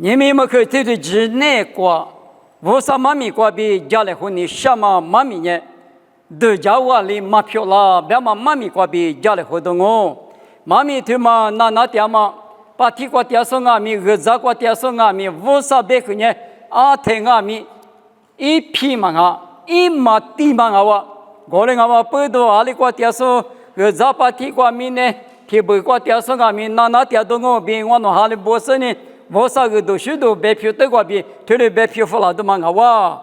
你们么可对之内过，我啥妈咪过比家里婚礼什么妈咪呢？都叫我里马票啦，别嘛妈咪过比家里活动哦，妈咪他妈那点嘛，把提过点上阿米，儿子过点上阿米，我啥别个呢？阿天阿米，一批嘛啊，一马地嘛啊哇，我嘞阿嘛不多阿里过点上，儿子把提过米呢，提不过点上阿米，那点都我比我那哈里不是呢。我啥个都许多白票得过比，推了白票付了都蛮好哇。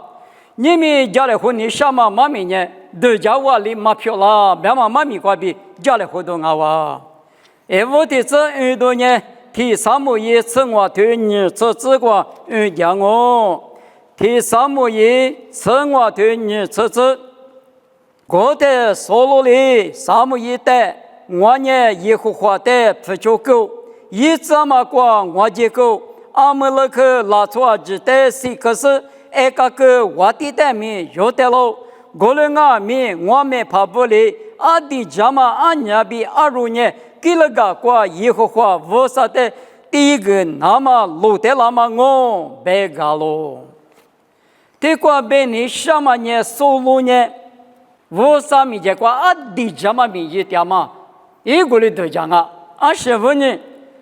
你们家里婚礼什么妈咪呢？都叫我里马票啦，别嘛妈咪过比家里活动好哇。我的这耳朵呢，提三木一生活对你这过讲哦，提三木一生活对你这，我的收入里三木一的，我呢一户花的不足够。一直嘛过我这个，阿们那个拉出来只得是可是，个我的代面有得喽。我们阿面我们怕不哩，阿的家嘛阿娘比阿如呢，给了个过以后话，我说的第一个那么路得那么我别个喽。这个别你什么呢？收入呢？我啥米这个阿的家嘛米一点嘛，一个人都讲啊，阿师傅呢？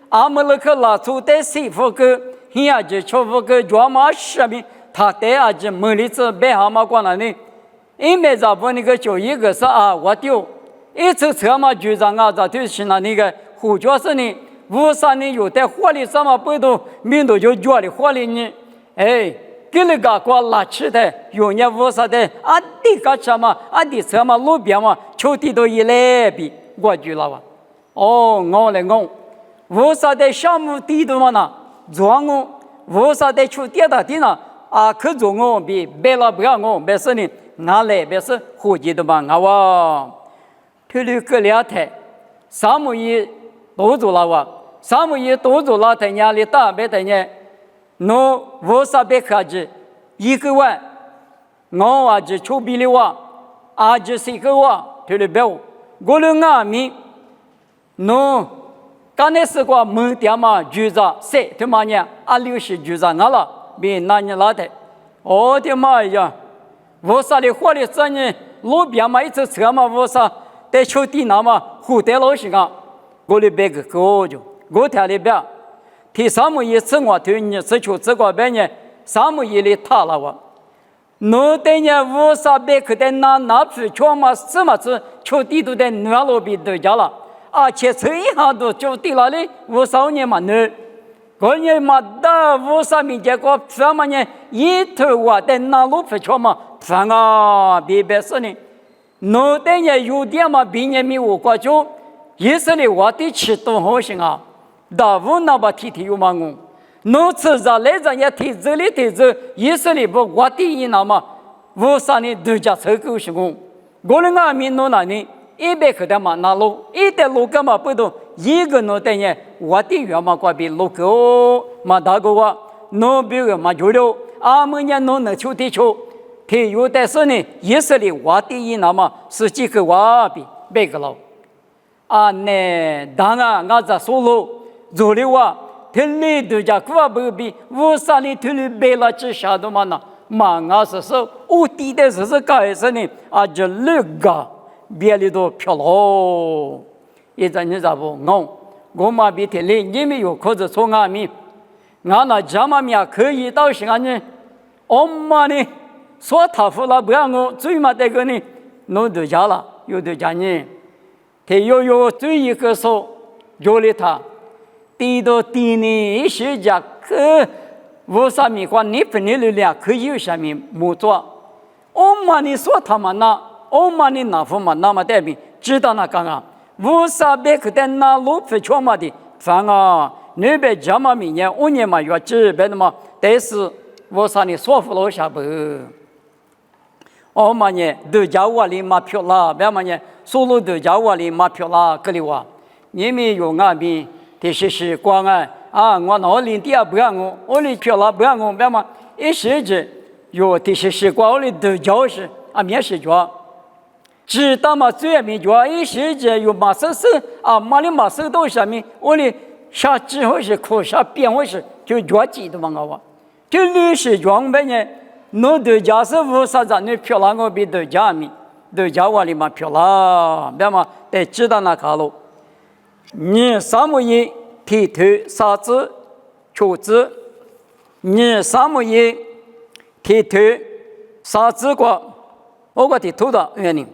阿们那个拉出的师傅个，现在就师傅个专门什么，他带阿就门里子别蛤蟆过来呢，因为咱们那个就一个是啊，我丢，一次车嘛局长啊，咱就是那个胡教授呢，五三年有在火里什么不都，民都就脚里火里呢，哎，给那个过拉起的，有年五三的，啊地个车嘛，啊地车嘛路边嘛，秋地都一来比过去了哇，哦，我来我。我啥的项目地图嘛呢？装我，我啥的出地的地呢？啊，可做我比别了不要我，别是呢，拿来别是户籍的嘛，哇！推了个两台，三亩一多做了哇，三亩一多做了，在家里打别在呢，侬我啥别客气，1个万，我啊就出比的哇，啊就是1个万，推了别我，我了俺们，侬。刚才是个门店嘛，局长谁他妈呢？阿60局长俺了，比那年拉的，我的妈呀！我啥的火的这呢？路边嘛一直车嘛，我啥在秋地那嘛，湖在老些个，我的别个高就，我天的别，提三亩一次我对你是求这个别呢，三亩一里塌了我，侬对呢我啥别个在那去全嘛什么子秋地都在南路边都家了。而且这一下都就地那里50年嘛呢，过年嘛的50年结果什么呢？一头我在那路不错嘛，反啊别是呢，侬的呢有点嘛比你没我过就，意思里我的吃多好行啊，大屋那把提有嘛我，侬吃着来着也提这里提着，意思里不我的一那么50年都叫凑够行我，我的阿弥侬那呢？100克的嘛，那路一的路干嘛不懂？一个侬等于我的原嘛过比路够嘛大个哇，侬比个嘛就了，阿们呢侬能求地球，他有的是呢，也是里我的一那么是几个哇比别个了，啊呢，当然俺这说了，做的哇，他里头家可不比50里头里别了几下都嘛呢，嘛俺是说，我地的是干什呢？啊就那个。别里头漂了，一阵你咋不？我嘛比天里，你们有可是从俺们，俺那家嘛面可以到时间呢，我嘛呢，说他服了不让我最嘛这个呢，弄对家了，有对家呢，他有最一个说，有了他，地到地呢一些家可，我啥米话你分的力量可以有啥米木做，我嘛呢说他们那。我们的那副嘛，那么代表知道那刚刚，无啥别个在那路不错嘛的，反啊，那边家嘛明年5年嘛要这边的嘛，但是我啥呢说服了下不，我们呢都叫我的马票啦，别嘛呢，所有都叫我的马票啦，这里哇，你们有俺们的是光啊，我那领地不让我的票啦不让我，别嘛，一时间有的是光我的都叫是啊，面试叫。知道嘛？最没叫一时间有马手手啊，马里马手到下面，我的啥之后是苦啥变为是就越记得嘛我，就律师装备呢，侬对家是无啥子你漂亮我比对家米，对家我里嘛漂亮，别嘛得知道那卡路。你三木一提头啥子求子，你三木一提头啥子过，我个提头的原因。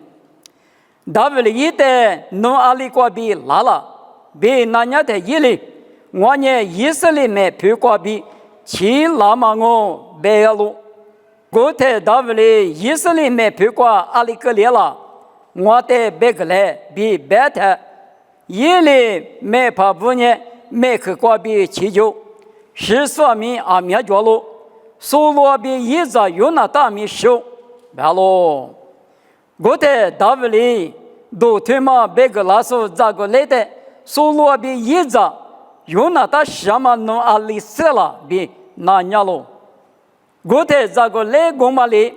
大不了一代侬阿里过比拉了，比那年的一里，我呢以色列没陪过比，其拉嘛我白路，我在大不了以色列没陪过阿里个列了，我在白个来比白的。一里没怕不呢，没去过比祈求，是说明阿弥陀罗，所罗比一直有那大米修，白喽。我在大不里都他妈别个拉手咋个来的？所罗比一直有那大什么弄阿里死了比那年喽。我在咋个来公嘛里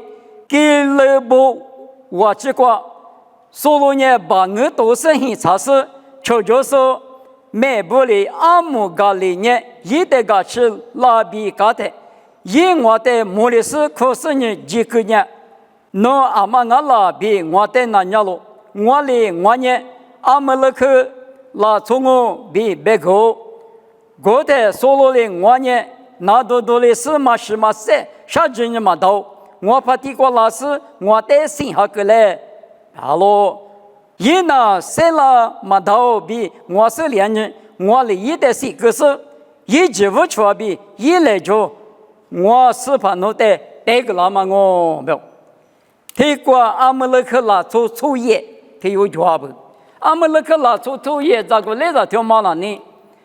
给了不我这个所罗呢把我都是很查实。就是美不里阿姆嘎里呢，一代个是拉比嘎的，因我的穆里斯可是呢几个呢，侬阿玛阿拉比我的那年咯，我里我呢阿姆勒克拉从我比别个，我的所罗里我呢那多里是嘛是嘛塞，啥子呢嘛到，我怕地瓜拉是我的心哈个嘞，哈喽。一那塞拉马头比我是两人，我里一的是个是，一直不出比一来就我是怕侬的带个那么我没有。他过阿姆勒克拉做作业，他有抓不？阿姆勒克拉做作业咋个来着？条马那呢？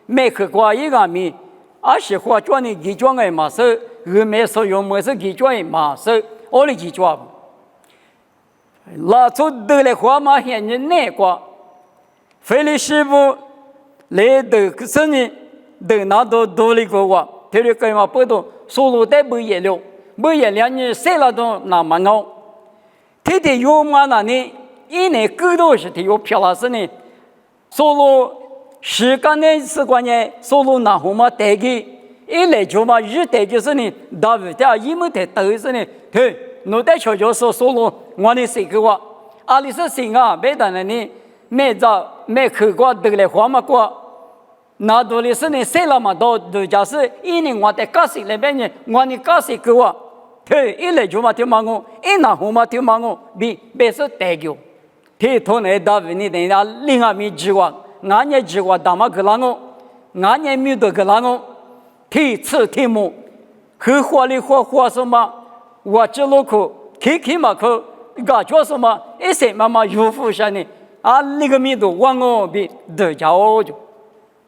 没去过一个米，而是化妆的给妆的马手，而没使用没是给妆的马手，我里给抓不？拉出得来花嘛现人难过，菲利师傅来得个生意，得拿到多里个话，他就跟我不懂，收入得不也了，不也两年谁了都那么高，他的有嘛那呢？一年更多是他有漂亮是呢，收入时间呢时光呢，收入那好嘛带给，一来就嘛日带就是呢，大不了一么的都是呢，对。侬在悄悄说说了，我的谁个话？阿里是谁啊？别当然呢，没找没去过得来花嘛过，那多的是呢，谁了嘛？到人家是一年我在干谁那边呢？我的干谁个话？对，一来就嘛听嘛我，一拿好嘛听嘛我，别是代表。他同来到你等下另外面计划，俺也计划大嘛个啷个，俺也没得个啷个，题词题目，去花里花什么？我这路口开嘛口，感觉什么？一些妈妈有福下呢，啊那个面都往我比得家哦就，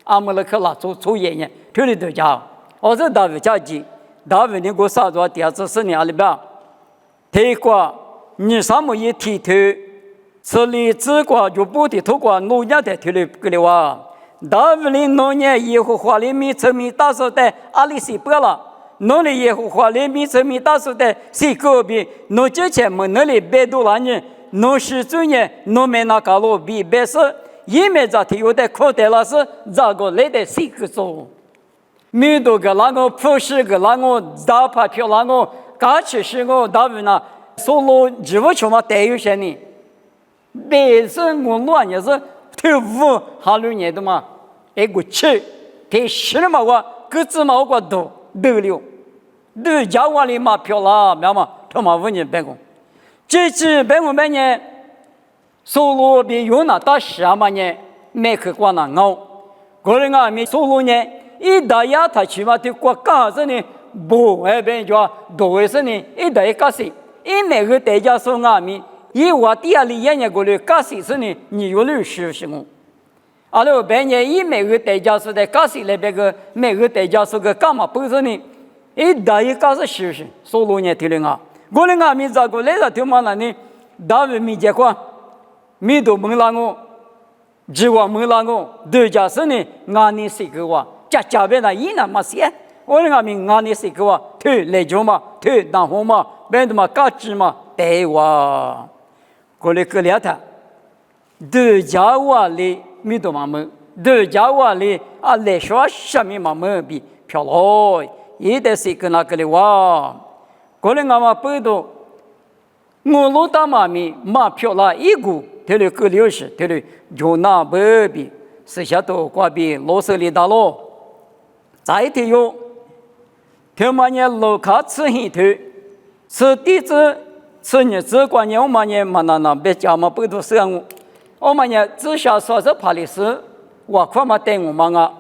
阿姆勒克拉做演员，推的得家，我是大卫家鸡，大卫你给我啥子？第二次是你阿里边，泰国你什么也提头，这里只管就不的透过农业的推的个了哇，大卫的农业以后花里面成米大手的阿里西不了。侬里也花里面成米大数的，谁个比侬之前么那里百多万人，侬是专业，侬没那个路比别是，也没在体有的口袋老师咋个来的谁个做？没多个那个普世个那个大牌票那个，假期是我大部呢，收入几乎全部带有些呢，别是我乱也是头五哈六年的嘛，一个吃，给10嘛我各自嘛我多得了。对家娃里嘛漂亮，明嘛，他妈问你办公，这次办公半年，收入比有那大什么呢？没去过那熬，个人啊没收入呢，一大家他起码对国家是呢，不那边叫多为是呢，一大一个是，一每个代价收啊米，一我第二里年过来，个是是呢，你有律师是么？阿拉半年一每个代价是在个是那边个，每个代价是个干嘛不是呢？一大一个是实事，收入呢提了啊，个人啊米咋个来着？听嘛那呢？大卫米结果，米都蒙了我，只我蒙了我，对家是呢，俺你谁个话？家边那一那么些，我人啊米俺你谁个话？推来就嘛，推当红嘛，别的嘛嘎吱嘛，对哇，过来个两天，对家话里米都嘛蒙，的家话里来说什么嘛没比漂亮，也得是跟那个的话，过来我们不都，我老大妈咪嘛漂亮一股，他的个流是他的就那不比，是下头挂比老手里大咯，再一天哟，他们呢老卡吃黑头，吃地子。吃日子过年，我们呢嘛那别家嘛不都是我们呢只想说是帕里斯，我看嘛带我们啊，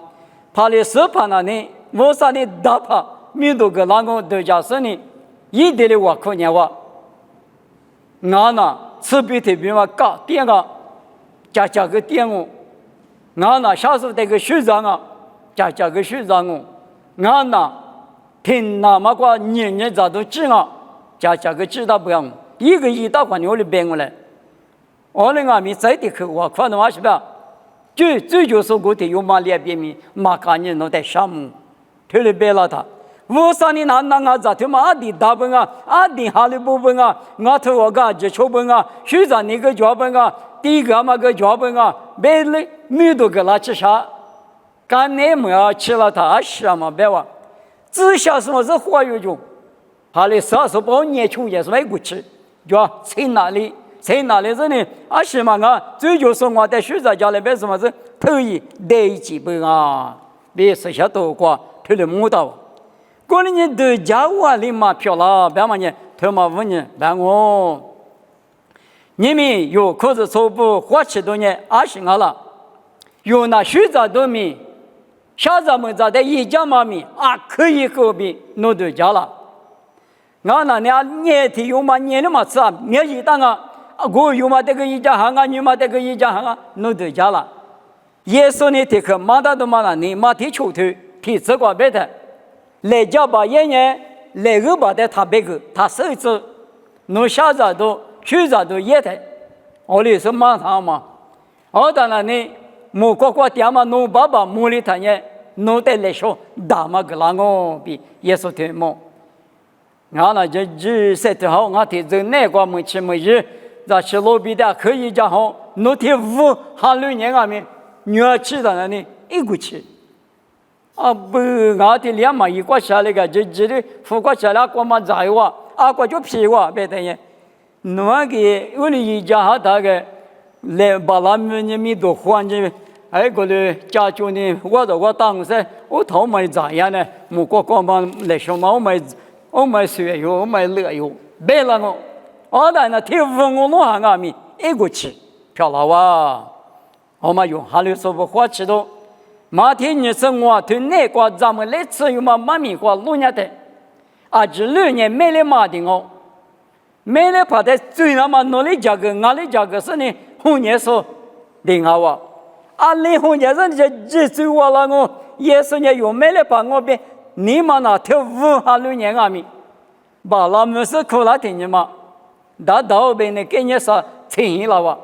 帕里斯帕那呢，我啥呢打帕，面对个那个对家是呢，一点的我看见我，俺那吃比特别嘛搞点个，加个点我，俺那下次这个学长啊，加个学长我，俺那听那么个年咋都知啊。加个知道不样，一个一大块牛的变过来，我那个米在的口，我看到我是吧？最就是我的有马两边米，马干人弄在项目，推了别了他。我说你那咋他妈的大本啊，的哈利部分啊，我头我个这球本啊，学长那个脚本啊，第一个嘛个脚本啊，别了没多个拉吃啥，干那么啊吃了他什么别话，只想什么是活有用。哈里30包年穷也是外国吃，对吧？在哪里人呢？是嘛啊？最就是我在学者家里边什么是头一得几本啊？别剩下多过推了木刀，过了年都家务里嘛漂了，别嘛呢？他嘛问你，别我，你们有可是初步花7多年20年了，有那学者都没，下咱们在一家嘛咪可以何必弄对家了？我那年天有嘛年了嘛吃啊，面一当啊，我有嘛这个一家行啊，你嘛这个一家行啊，弄对家了。耶稣呢，这个马达都嘛那你马蹄球头，皮子瓜别的，来家把爷爷来个把的他别个他手指，弄下子都去子都也的，我哩是马上嘛，我当然呢，莫个爹嘛弄爸爸莫里他呢，弄得来说大嘛个啷个比耶稣天么？俺那就晒得好，俺天这那个没吃没日，咱吃老比的可以讲好，那天5还6年俺们女儿吃的那里一个吃，不，俺天2嘛一个下来个，这里5个下来个嘛在哇，个就皮哇，别等于，那个我们一家哈大概来把咱们你们都换着，个嘞家就呢，我当时我头没咋样呢，莫个嘛来说嘛我买水油，我买乐油，别了我在那天5我弄下俺们一个吃，漂亮哇！我们用哈里说不花吃多，马天你生活对那个咱们来吃有嘛米瓜弄下的，这6年没来马的哦，没来怕的最那么努力价格，俺的价格是呢红年说领好哇，你红年是这最我了我，也是呢有没来怕我别。你们那天5还6年俺们，把那们是苦了听见吗？大道边的给你说听了哇，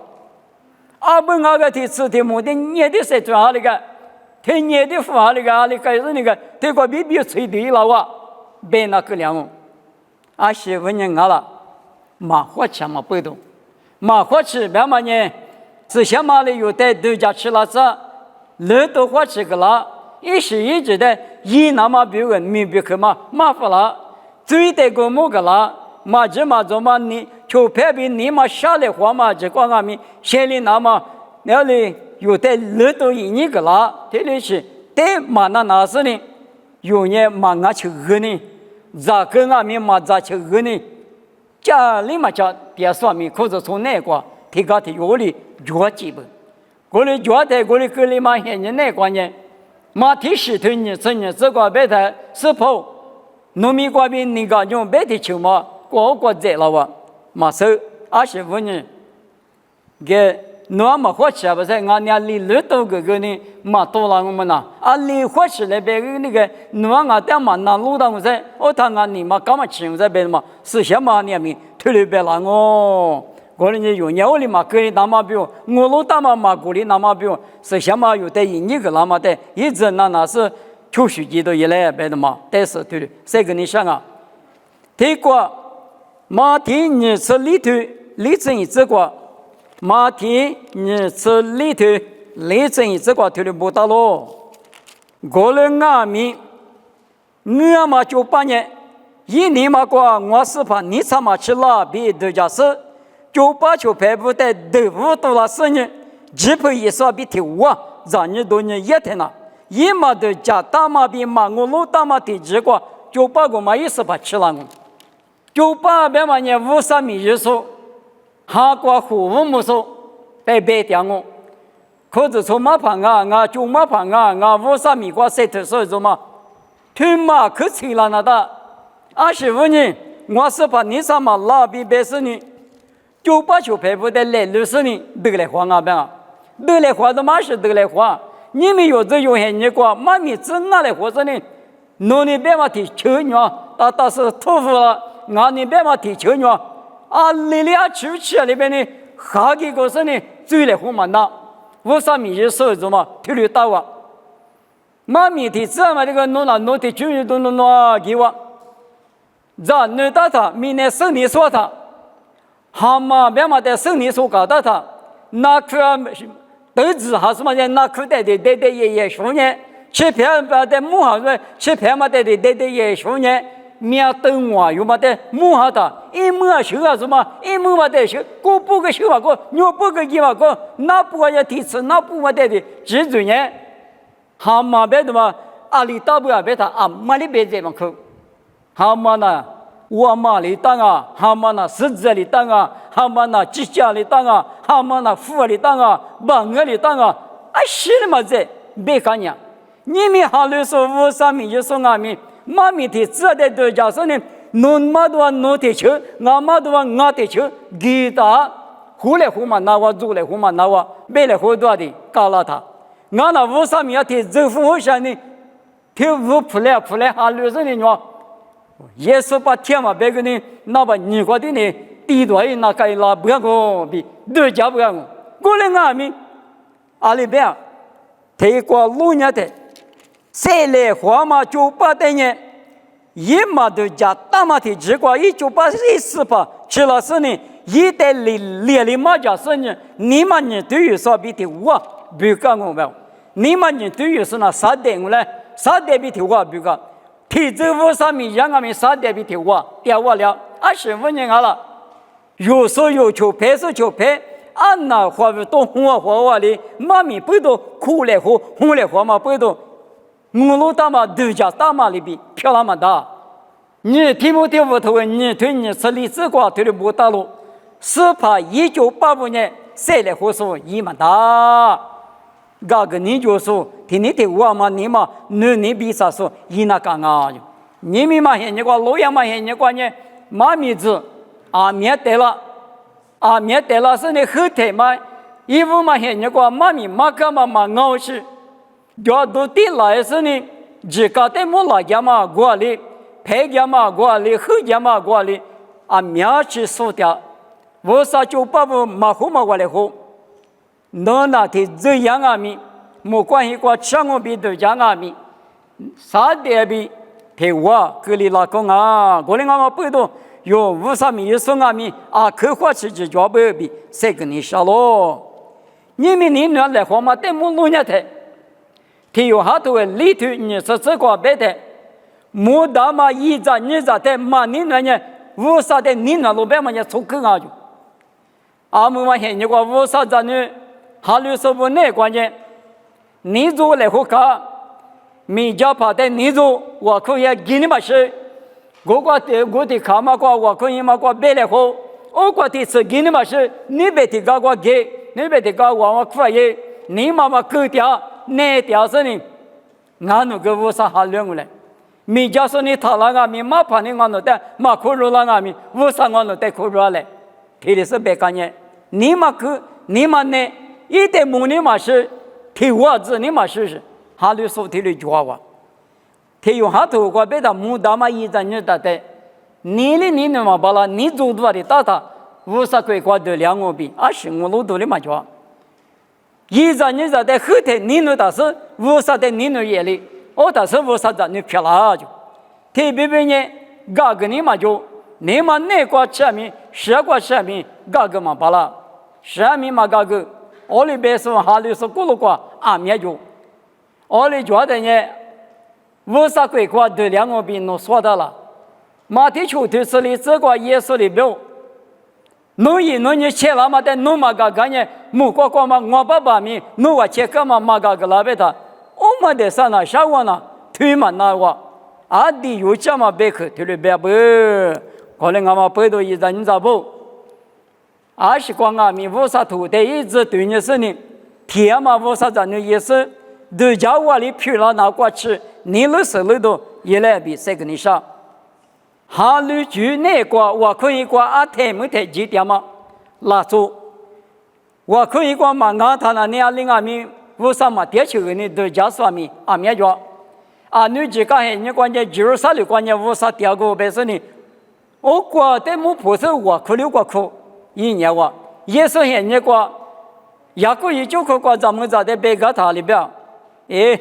不那个天吃的没的，你的谁做好那个？听你的富好那个，那个是那个，这个比吹对了哇，别那个两媳妇人俺了，马花钱嘛不懂，马花吃别嘛呢，之前嘛里有带豆家吃了这，人都花吃个了。一时一直的，那么别人明别个嘛，麻烦了，最得个么个了，嘛这嘛做嘛你，就偏偏你嘛下来话嘛，这个俺们心里那么那里有的人都一个了，这里是对嘛那是呢，有人嘛俺去喝呢，咋跟俺们嘛咋去喝呢？家里嘛家别说明，可是从那个提高的有里脚基本，过来脚的过来跟里嘛现在那个呢。马蹄石头你这个别的是跑，农民这边那个用别的球嘛，我在了哇，马手25年，给那么花钱不是？俺家里2多个呢，马多了我们呐，里花钱那边那个，那俺爹嘛那路当我在，我谈俺你嘛干嘛钱在边嘛，是什么年名退了别了哦。过来有年我里嘛给你拿嘛表，我老大嘛过来拿嘛表，是什么有的一个拿嘛的，一直那是抽水机都一来别的嘛，但是对的，谁跟你想啊？这个马蹄你吃里头，里头一只个马蹄你吃里头雷震一这个头的不大喽。过了俺们，我嘛98年，一年嘛过我是怕你他妈去那边度假是，98就排不在5多了10年，基本一说比提我，让你多年一天了，一嘛都加大嘛比嘛我老大嘛的结果，98个嘛也是怕去了我，98别嘛年53米一数，韩国虎无木数，在白掉我。可是从马旁啊，就马旁啊，53米过3头所以说嘛，他妈可气了那的，25年我是把你什么拉比80年，98就排不得来60年，得来花啊边啊，得来花的嘛是得来花，你们有这有很你过，妈咪真拿来活着呢，农那边嘛提秋鸟，但是托付了，俺那边嘛提秋鸟，啊，你俩出去那边呢，下几个是呢，最来活嘛那。53米一手子嘛，头里打我。妈咪的这么这个弄的就都弄给我。让弄到他，明年生你说他，好嘛，别嘛在生你说搞到他，那可都子还是嘛的，那可得也说呢，吃片把在木上说，吃片嘛得也说呢。面等我有嘛的木下的，一摸修啊什么，一摸嘛得修，过不个修啊过，牛不个鸡嘛过，那不个要提吃，那不嘛得的，记住呢，好嘛别的嘛，阿里大不要别他啊，马里别这么口，好嘛呢，我马里当啊，好嘛呢，十字里当啊，好嘛呢，几家里当啊，好嘛呢，富里当啊，帮个里当啊，啊，是的嘛这，别看呀，你们好了说53米就说俺们。妈咪的这的都叫什呢？侬妈都侬的球，俺妈都俺的球，给他胡来胡嘛拿我，做来胡嘛拿我，买来胡多的搞了他。俺那53米的政府好像呢，跳舞出来还留着呢喏。耶稣把天嘛别个呢，那把你国的呢，地多一那个拉不要我比，都叫不要我。过来俺们阿里边，泰国路年的。再来花嘛98的年，一嘛都加大嘛的结果，1984去了10年，一代里嘛加10年，你们人对于说比的我不干我们，你们人对于是那3代我来，3代比的我不干，提走53米让俺们3代比的我掉我了，25年了，有说有求，拍说求拍，俺那花不多红啊花的，妈咪不多苦来喝，红来喝嘛不多。我老大嘛都叫大马里边漂亮嘛大，你听不听不头？你对你吃荔枝瓜对的不大路，是怕1985年再来活说一嘛大，那个你就说听你的我嘛你嘛你比啥说一那干啊？你们嘛现在个老样嘛现在个呢，马米子啊面得了，啊面得了是那后台嘛，衣服嘛现在个马米马个嘛熬去。要都地来是呢，自家的木拉家嘛过来，配家嘛过来，后家嘛过来，啊面去输掉，为啥就把我马虎嘛过来好？那那的这样啊咪，没关系过吃我比都讲啊咪，啥的比陪我隔离老公啊，过来我们不多，有53米一送啊咪啊，可花起就交不比，谁跟你说咯？你们你那来好嘛？对木路年台。提有好多里头你是这个别的，莫大嘛一扎你扎的嘛你那呢，50的你那路边嘛也出更啊就，阿姆嘛现在个50扎呢，哈律师傅那关键，你做来好看，没家怕的你做，我可以给你嘛是，我的卡嘛个我可以嘛个别来好，我个的是给你嘛是，你别的个给，你别的个我可以，你妈妈够掉。那条是呢，俺那个50还两个嘞，没叫说你他那个米马怕你俺那的马苦肉那个米50俺那的苦肉嘞，提的是别干呢，你嘛去你嘛呢，一点木你嘛是提我子你嘛是哈律说提的抓我，提有哈头个别的木大嘛一张你的的，你嘛把了你做多的打他50块块的2个币，15路多的嘛抓。一张你在后台，你那倒是50的你那眼里，我倒是50的你漂亮就，特别呢，嘎个你嘛就，你嘛那个下面，10个下面，嘎个嘛罢了，下面嘛嘎个，我里边说哈里说咕噜瓜阿灭就，我里觉得呢，无啥鬼瓜对两个病弄说的了，马蹄球就是里这个耶稣里边。侬一侬你切了嘛的，侬嘛个个呢？木瓜瓜嘛，我爸爸咪，侬我切个嘛嘛个个拉贝他，我们的啥呢？啥话呢？推嘛那话，阿弟有这么别去，推了别不，可能俺们背到一人咋不？阿是光阿咪无啥土地一直对你是呢，天嘛无啥咱的意思，都叫我里去了拿过去，你那手里头也来比谁跟你上？哈律局那个我可以过阿太没太几点嘛，拉住，我可以过嘛阿他那你阿另阿咪无啥嘛点球呢都叫什么阿咩叫，啊女几个人你关键就是啥的关键无啥点个白是呢，我过的木菩萨我可留过苦，一年我也是很那个，也可以就可过咱们在的白个塔里边，哎，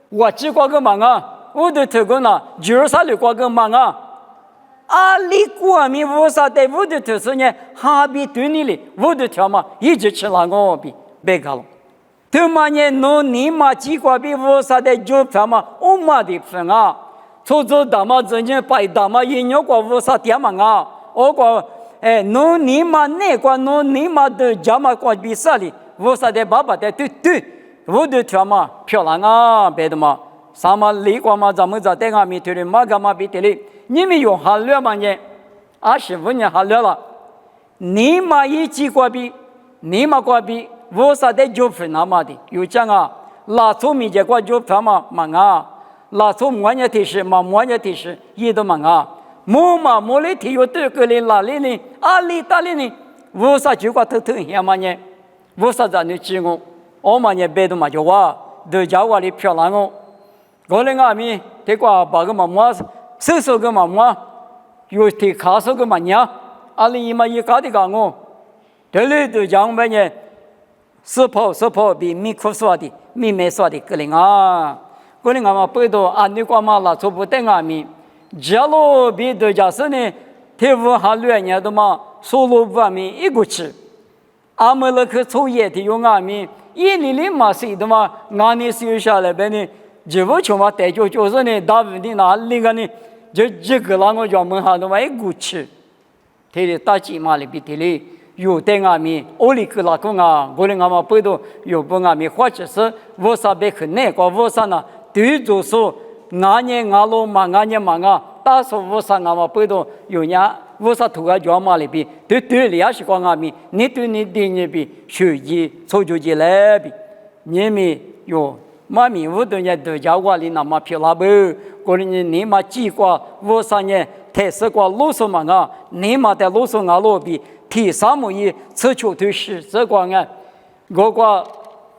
我只过个嘛啊，我都听过呢，就是啥的过个嘛啊。阿里过米无啥的，我的特色呢，哈比对你哩，我的条嘛，一直吃那个比别个了。他妈呢，侬你妈几个比无啥的就票嘛，我妈的分啊，出走大妈之前白大妈一年过无啥点嘛啊，我过侬你妈那个侬你妈的家嘛过比啥哩，无啥的爸爸的对对，我的条嘛漂亮啊，别的嘛。啥嘛离过嘛，咱们在带俺们推的马干嘛比的哩？你们有哈了嘛呢？25年哈了了，你妈一起过比，你妈过比，我啥的就分那么的，有讲啊，拉出米结果就分嘛啊，拉出我呢提示嘛，我呢提示也都嘛啊，木嘛木里提有这个哩哪里呢？阿里大里呢？我啥就过偷偷些嘛呢？我啥在你记我嘛呢别的嘛就话，都叫我的漂亮哦。我那阿咪，这个把个嘛么，手个嘛么，有提卡手个嘛呀，阿里嘛一搞的搞我，这里都讲么呢？手跑比米苦说的，米没说的个人啊，个人阿嘛背到阿你个嘛拉出不等阿咪，假如比都假设呢，天府还2年的嘛，收入不阿咪一个吃，阿们那个抽烟的用阿咪，一年里嘛是的嘛，阿你收下来呗呢。就不穷嘛，带就是呢，大问题哪里个呢？就这个那个叫门下的嘛，一股气，他的大鸡嘛里比的哩，有的阿米，我里个那个啊，我的阿妈背到有不阿米，或者是我啥别去那个我啥呢？对着说，俺年俺老嘛，俺年嘛啊，大说我啥阿妈背到有伢，我啥土个叫嘛里比，对里也是讲阿米，你对你的你比，手机、抽就机来比，你们有。妈咪我都呢都叫我哩那么漂亮不？个人你嘛几个我啥呢？台式个路数嘛啊，你嘛在路数啊路比提啥么嘢？此处对是这个啊，我个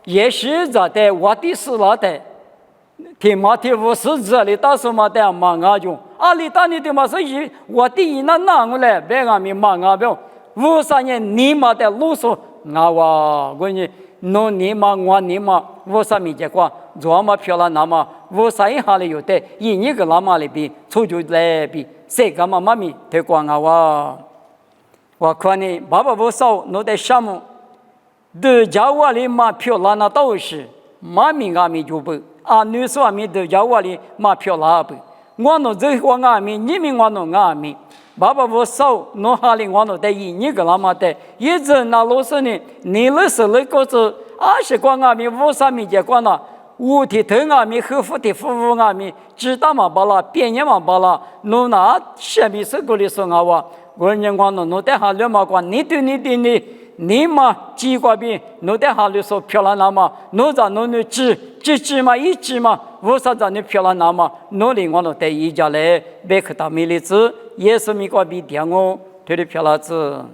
也是在的我的是那的，提嘛提我是这里到时嘛的嘛啊就，阿里大你的嘛是一我的那我来别个咪嘛啊不？我啥呢？你嘛在路数啊哇，我呢。侬你嘛我你嘛，我啥没结果，做嘛漂亮那么，我啥一下里有的，一个那么里比，出就来比，谁个嘛妈咪推广啊哇，我看你爸爸不少，侬在项目，都叫我里嘛漂亮那都是，妈咪阿咪就不，啊女士阿咪都叫我里嘛漂亮不，我侬这个阿咪，你们我侬阿咪。爸爸不少，侬哈里我侬在一个那么的，一直那老师呢，你那时那个是20个阿米50米结果呢，5的头阿米和5的服务阿米，知道嘛巴拉，边年嘛巴拉，侬那下面是个里说我，我人讲侬在哈里嘛讲，你对你的你嘛几个比，侬在哈里说漂亮那么，侬在侬的只嘛一只嘛，我啥在你漂亮那么，侬里我侬在一家来，别去打米粒子。也是美国比点我，对的漂亮子。